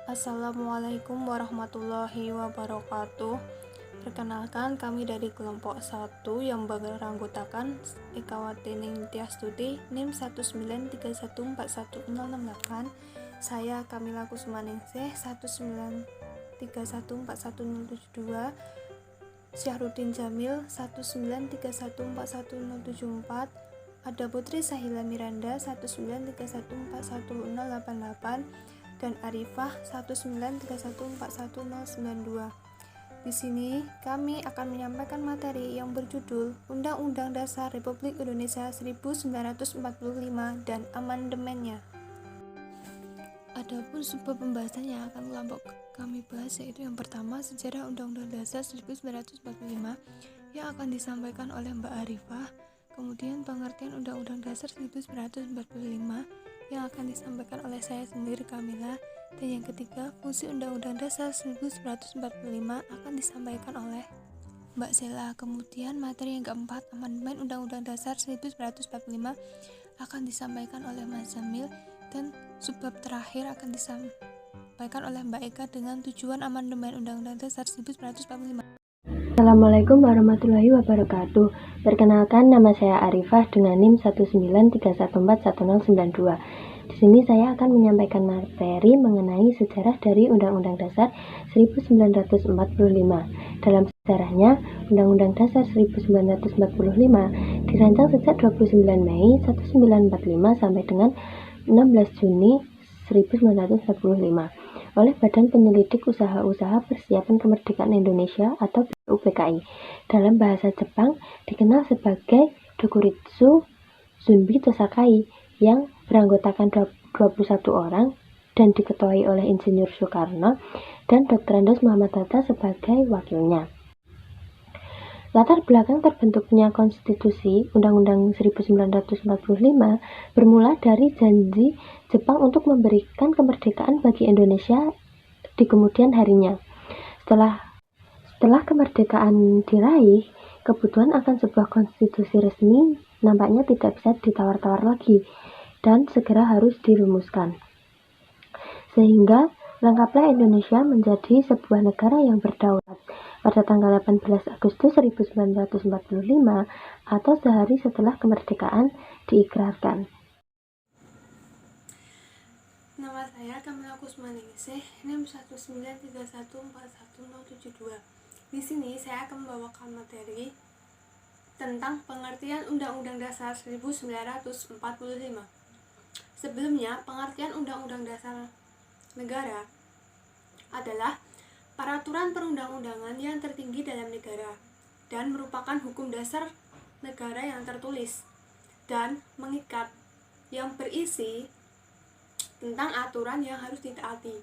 Assalamualaikum warahmatullahi wabarakatuh. Perkenalkan, kami dari kelompok 1 yang beranggotakan Ekawati Ningtyas Stuti NIM 193141068. Saya Kamila Kusmaningsih 193141072, Syahruddin Jamil 193141074, Ada Putri Sahila Miranda 193141088, dan Arifah 193141092. Di sini kami akan menyampaikan materi yang berjudul Undang-Undang Dasar Republik Indonesia 1945 dan amandemennya. Adapun sebuah pembahasan yang akan kelompok kami bahas yaitu yang pertama, sejarah Undang-Undang Dasar 1945 yang akan disampaikan oleh Mbak Arifah. Kemudian pengertian Undang-Undang Dasar 1945 yang akan disampaikan oleh saya sendiri, Kamila. Dan yang ketiga, fungsi Undang-Undang Dasar 1945 akan disampaikan oleh Mbak Sela. Kemudian materi yang keempat, amandemen Undang-Undang Dasar 1945 akan disampaikan oleh Mas Jamil. Dan subbab terakhir akan disampaikan oleh Mbak Eka dengan tujuan amandemen Undang-Undang Dasar 1945. Assalamualaikum warahmatullahi wabarakatuh. Perkenalkan, nama saya Arifah dengan NIM 193141092. Di sini saya akan menyampaikan materi mengenai sejarah dari Undang-Undang Dasar 1945. Dalam sejarahnya, Undang-Undang Dasar 1945 dirancang sejak 29 Mei 1945 sampai dengan 16 Juni 1945 oleh Badan Penyelidik Usaha-Usaha Persiapan Kemerdekaan Indonesia atau BUPKI. Dalam bahasa Jepang dikenal sebagai Dokuritsu Zunbi Tosakai, yang beranggotakan 21 orang dan diketuai oleh Insinyur Soekarno dan Dr. Andos Muhammad Hatta sebagai wakilnya. Latar belakang terbentuknya konstitusi Undang-Undang 1945 bermula dari janji Jepang untuk memberikan kemerdekaan bagi Indonesia di kemudian harinya. Setelah kemerdekaan diraih, kebutuhan akan sebuah konstitusi resmi nampaknya tidak bisa ditawar-tawar lagi dan segera harus dirumuskan. Sehingga lengkaplah Indonesia menjadi sebuah negara yang berdaulat pada tanggal 18 Agustus 1945 atau sehari setelah kemerdekaan diikrarkan. Nama saya Kamila Kusmaningsih, NIM 193141072. Di sini saya akan membawakan materi tentang pengertian Undang-Undang Dasar 1945. Sebelumnya, pengertian Undang-Undang Dasar Negara adalah peraturan perundang-undangan yang tertinggi dalam negara dan merupakan hukum dasar negara yang tertulis dan mengikat, yang berisi tentang aturan yang harus ditaati.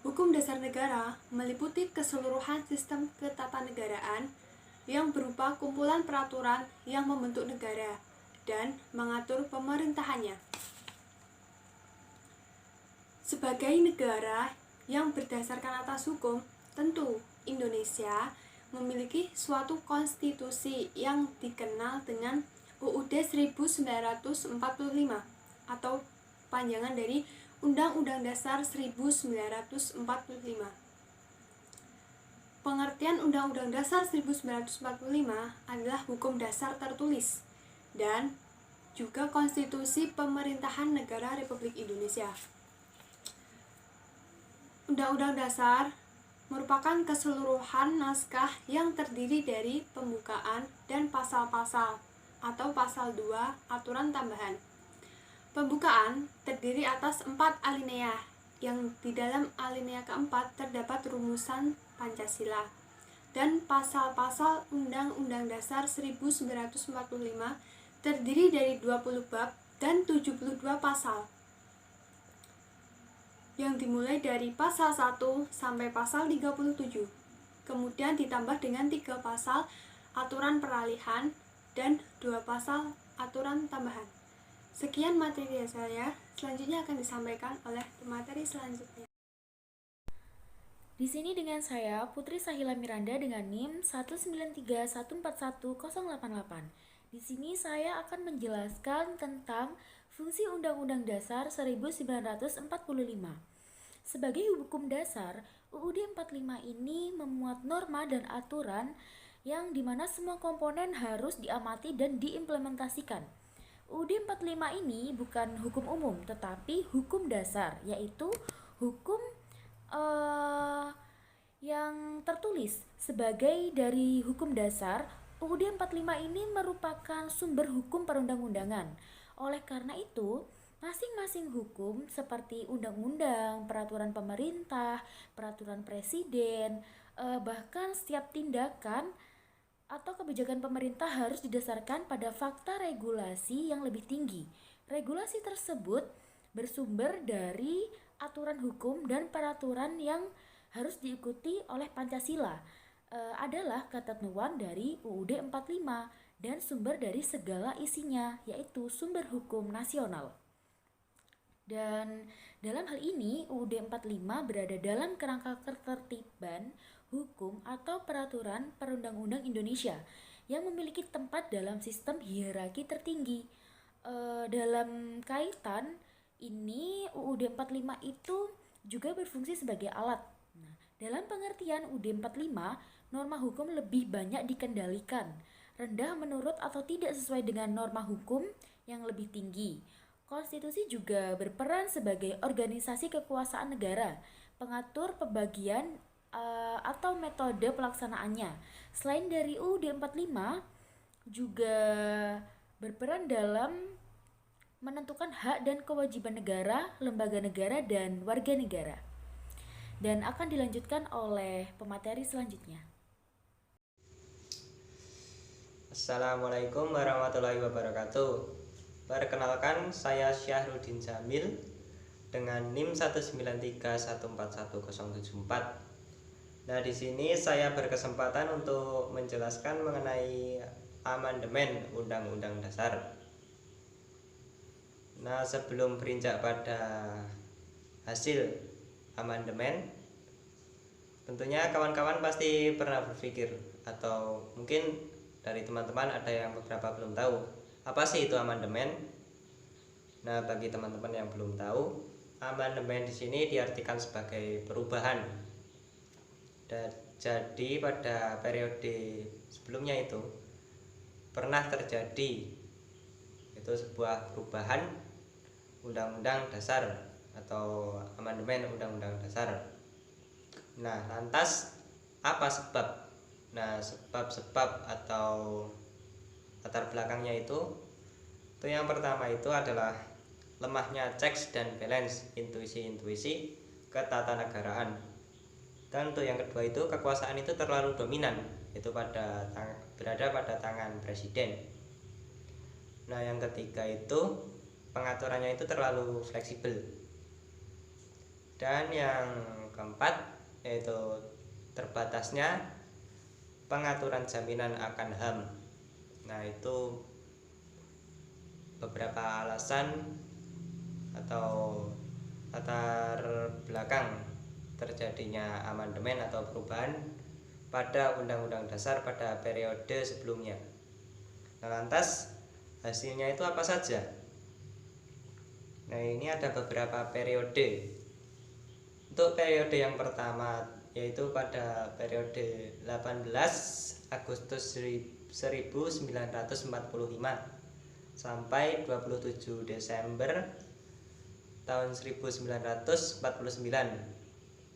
Hukum dasar negara meliputi keseluruhan sistem ketatanegaraan yang berupa kumpulan peraturan yang membentuk negara dan mengatur pemerintahannya. Sebagai negara yang berdasarkan atas hukum, tentu Indonesia memiliki suatu konstitusi yang dikenal dengan UUD 1945 atau panjangan dari Undang-Undang Dasar 1945. Pengertian Undang-Undang Dasar 1945 adalah hukum dasar tertulis dan juga konstitusi pemerintahan negara Republik Indonesia. Undang-Undang Dasar merupakan keseluruhan naskah yang terdiri dari pembukaan dan pasal-pasal atau pasal 2 aturan tambahan. Pembukaan terdiri atas 4 alinea, yang di dalam alinea keempat terdapat rumusan Pancasila, dan pasal-pasal Undang-Undang Dasar 1945 terdiri dari 20 bab dan 72 pasal, yang dimulai dari pasal 1 sampai pasal 37, kemudian ditambah dengan 3 pasal aturan peralihan dan 2 pasal aturan tambahan. Sekian materi saya, selanjutnya akan disampaikan oleh pemateri selanjutnya. Di sini dengan saya Putri Sahila Miranda dengan NIM 193141088. Di sini saya akan menjelaskan tentang fungsi Undang-Undang Dasar 1945. Sebagai hukum dasar, UUD 45 ini memuat norma dan aturan yang dimana semua komponen harus diamati dan diimplementasikan. UUD 45 ini bukan hukum umum, tetapi hukum dasar, yaitu hukum yang tertulis sebagai dari hukum dasar. UUD 45 ini merupakan sumber hukum perundang-undangan. Oleh karena itu, masing-masing hukum seperti undang-undang, peraturan pemerintah, peraturan presiden, bahkan setiap tindakan atau kebijakan pemerintah harus didasarkan pada fakta regulasi yang lebih tinggi. Regulasi tersebut bersumber dari aturan hukum dan peraturan yang harus diikuti oleh Pancasila. Adalah ketentuan dari UUD 45 dan sumber dari segala isinya, yaitu sumber hukum nasional. Dan dalam hal ini UUD 45 berada dalam kerangka ketertiban hukum atau peraturan perundang-undang Indonesia yang memiliki tempat dalam sistem hierarki tertinggi. Dalam kaitan ini UUD 45 itu juga berfungsi sebagai alat. Nah, dalam pengertian UUD 45, norma hukum lebih banyak dikendalikan, rendah menurut atau tidak sesuai dengan norma hukum yang lebih tinggi. Konstitusi juga berperan sebagai organisasi kekuasaan negara, pengatur pembagian atau metode pelaksanaannya. Selain dari UUD 45, juga berperan dalam menentukan hak dan kewajiban negara, lembaga negara, dan warga negara. Dan akan dilanjutkan oleh pemateri selanjutnya. Assalamualaikum warahmatullahi wabarakatuh. Perkenalkan, saya Syahrudin Jamil dengan NIM 193141074. Nah, di sini saya berkesempatan untuk menjelaskan mengenai amandemen Undang-Undang Dasar. Nah, sebelum berinjak pada hasil amandemen, tentunya kawan-kawan pasti pernah berpikir, atau mungkin dari teman-teman ada yang beberapa belum tahu, apa sih itu amandemen? Nah, bagi teman-teman yang belum tahu, amandemen di sini diartikan sebagai perubahan. Dan jadi pada periode sebelumnya itu pernah terjadi itu sebuah perubahan Undang-Undang Dasar atau amandemen Undang-Undang Dasar. Nah, lantas apa sebab? Nah, sebab-sebab atau latar belakangnya itu yang pertama itu adalah lemahnya checks dan balance, intuisi ketatanegaraan. Dan untuk yang kedua itu kekuasaan itu terlalu dominan, itu berada pada tangan presiden. Nah, yang ketiga itu pengaturannya itu terlalu fleksibel. Dan yang keempat yaitu terbatasnya pengaturan jaminan akan HAM. Nah, itu beberapa alasan atau latar belakang terjadinya amandemen atau perubahan pada Undang-Undang Dasar pada periode sebelumnya. Nah, lantas hasilnya itu apa saja? Nah, ini ada beberapa periode. Untuk periode yang pertama yaitu pada periode 18 Agustus 1945 sampai 27 Desember tahun 1949.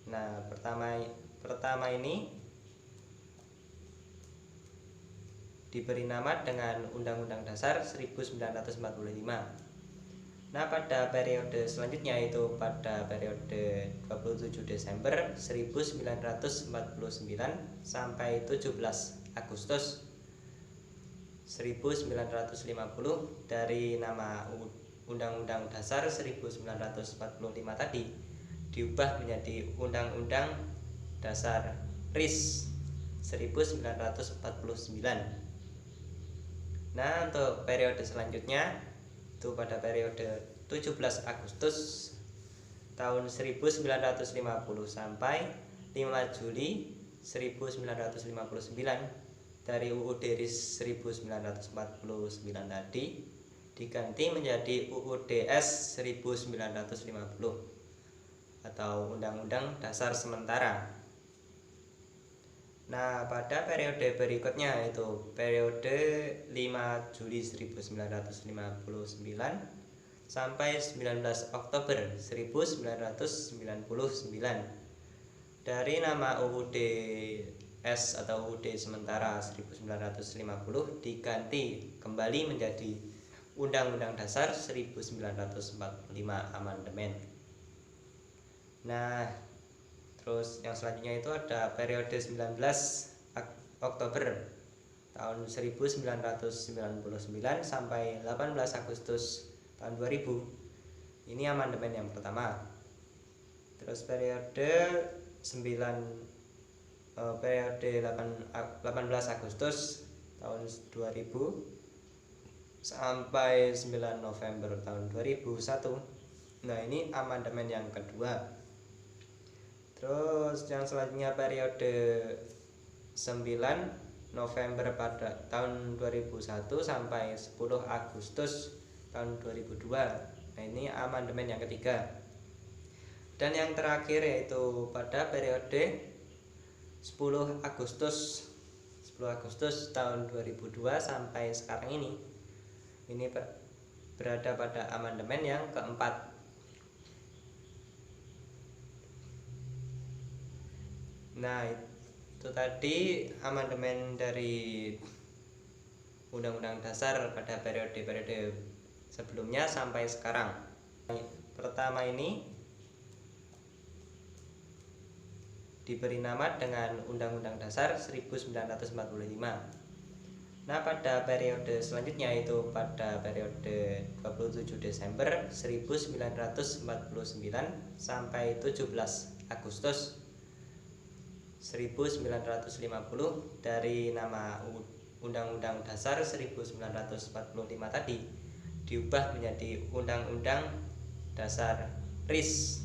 Nah, pertama ini diberi nama dengan Undang-Undang Dasar 1945. Nah, pada periode selanjutnya itu pada periode 27 Desember 1949 sampai 17 Agustus 1950 dari nama Undang-Undang Dasar 1945 tadi diubah menjadi Undang-Undang Dasar RIS 1949. Nah, untuk periode selanjutnya itu pada periode 17 Agustus tahun 1950 sampai 5 Juli 1959 dari UUD RIS 1949 tadi diganti menjadi UUD S 1950. atau Undang-Undang Dasar sementara. Nah, pada periode berikutnya yaitu periode 5 Juli 1959 sampai 19 Oktober 1999. Dari nama UUD S atau UUD sementara 1950 diganti kembali menjadi Undang-Undang Dasar 1945 amandemen. Nah, terus yang selanjutnya itu ada periode 19 Oktober tahun 1999 sampai 18 Agustus tahun 2000. Ini amandemen yang pertama. Terus periode 18 Agustus tahun 2000 sampai 9 November tahun 2001. Nah, ini amandemen yang kedua. Terus yang selanjutnya periode 9 November pada tahun 2001 sampai 10 Agustus tahun 2002. Nah, ini amandemen yang ketiga. Dan yang terakhir yaitu pada periode 10 Agustus tahun 2002 sampai sekarang ini. Ini berada pada amandemen yang keempat. Nah, itu tadi amandemen dari Undang-Undang Dasar pada periode-periode sebelumnya sampai sekarang. Pertama ini diberi nama dengan Undang-Undang Dasar 1945. Nah, pada periode selanjutnya yaitu pada periode 27 Desember 1949 sampai 17 Agustus 1950 dari nama Undang-Undang Dasar 1945 tadi diubah menjadi Undang-Undang Dasar RIS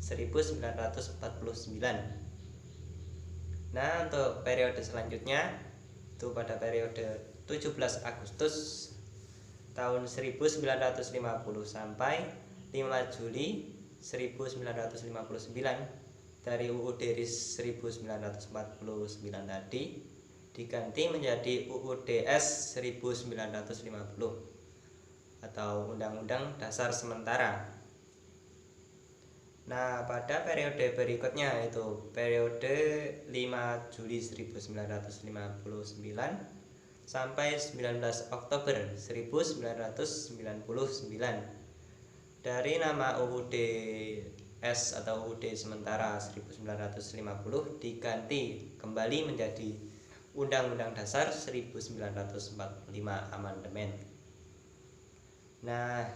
1949. Nah, untuk periode selanjutnya itu pada periode 17 Agustus tahun 1950 sampai 5 Juli 1959 dari UUD RIS 1949 tadi diganti menjadi UUD S 1950 atau Undang-Undang Dasar Sementara. Nah, pada periode berikutnya yaitu periode 5 Juli 1959 sampai 19 Oktober 1999 dari nama UUD S atau UUD sementara 1950 diganti kembali menjadi Undang-Undang Dasar 1945 amandemen. Nah,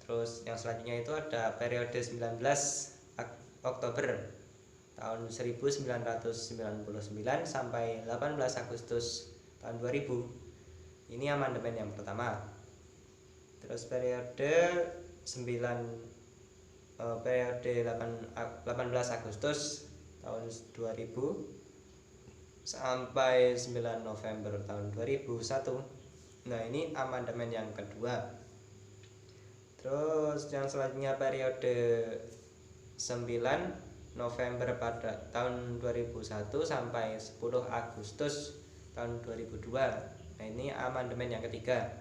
terus yang selanjutnya itu ada periode 19 Oktober tahun 1999 sampai 18 Agustus tahun 2000. Ini amandemen yang pertama. Terus periode 18 Agustus tahun 2000 sampai 9 November tahun 2001. Nah, ini amandemen yang kedua. Terus yang selanjutnya periode 9 November pada tahun 2001 sampai 10 Agustus tahun 2002. Nah, ini amandemen yang ketiga.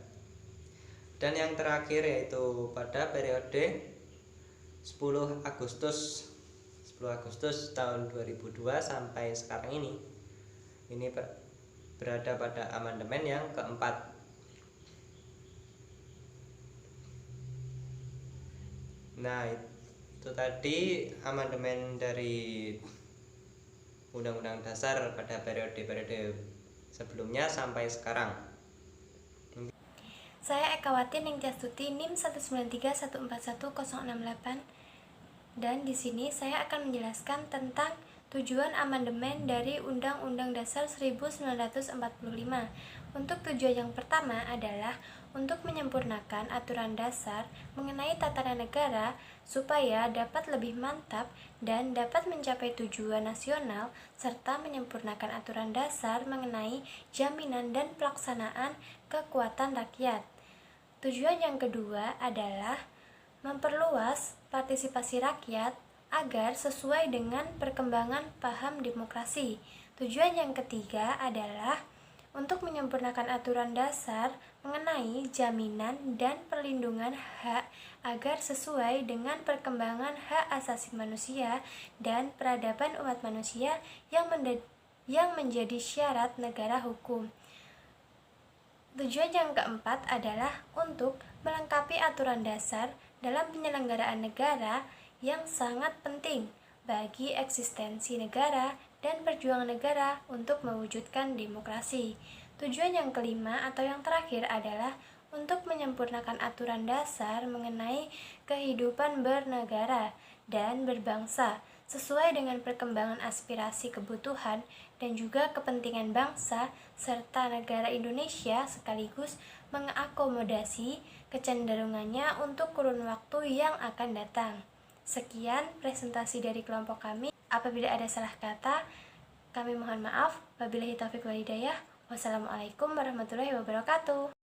Dan yang terakhir yaitu pada periode 10 Agustus tahun 2002 sampai sekarang ini. Ini berada pada amandemen yang keempat. Nah, itu tadi amandemen dari Undang-Undang Dasar pada periode-periode sebelumnya sampai sekarang. Saya Ekawati Ningtyas-Tuti NIM 193141068 dan di sini saya akan menjelaskan tentang tujuan amandemen dari Undang-Undang Dasar 1945. Untuk tujuan yang pertama adalah untuk menyempurnakan aturan dasar mengenai tatanan negara supaya dapat lebih mantap dan dapat mencapai tujuan nasional serta menyempurnakan aturan dasar mengenai jaminan dan pelaksanaan kekuatan rakyat. Tujuan yang kedua adalah memperluas partisipasi rakyat agar sesuai dengan perkembangan paham demokrasi. Tujuan yang ketiga adalah untuk menyempurnakan aturan dasar mengenai jaminan dan perlindungan hak agar sesuai dengan perkembangan hak asasi manusia dan peradaban umat manusia yang menjadi syarat negara hukum. Tujuan yang keempat adalah untuk melengkapi aturan dasar dalam penyelenggaraan negara yang sangat penting bagi eksistensi negara dan perjuangan negara untuk mewujudkan demokrasi. Tujuan yang kelima atau yang terakhir adalah untuk menyempurnakan aturan dasar mengenai kehidupan bernegara dan berbangsa sesuai dengan perkembangan aspirasi kebutuhan dan juga kepentingan bangsa serta negara Indonesia sekaligus mengakomodasi kecenderungannya untuk kurun waktu yang akan datang. Sekian presentasi dari kelompok kami. Apabila ada salah kata, kami mohon maaf. Wabillahi taufiq wal hidayah. Wassalamualaikum warahmatullahi wabarakatuh.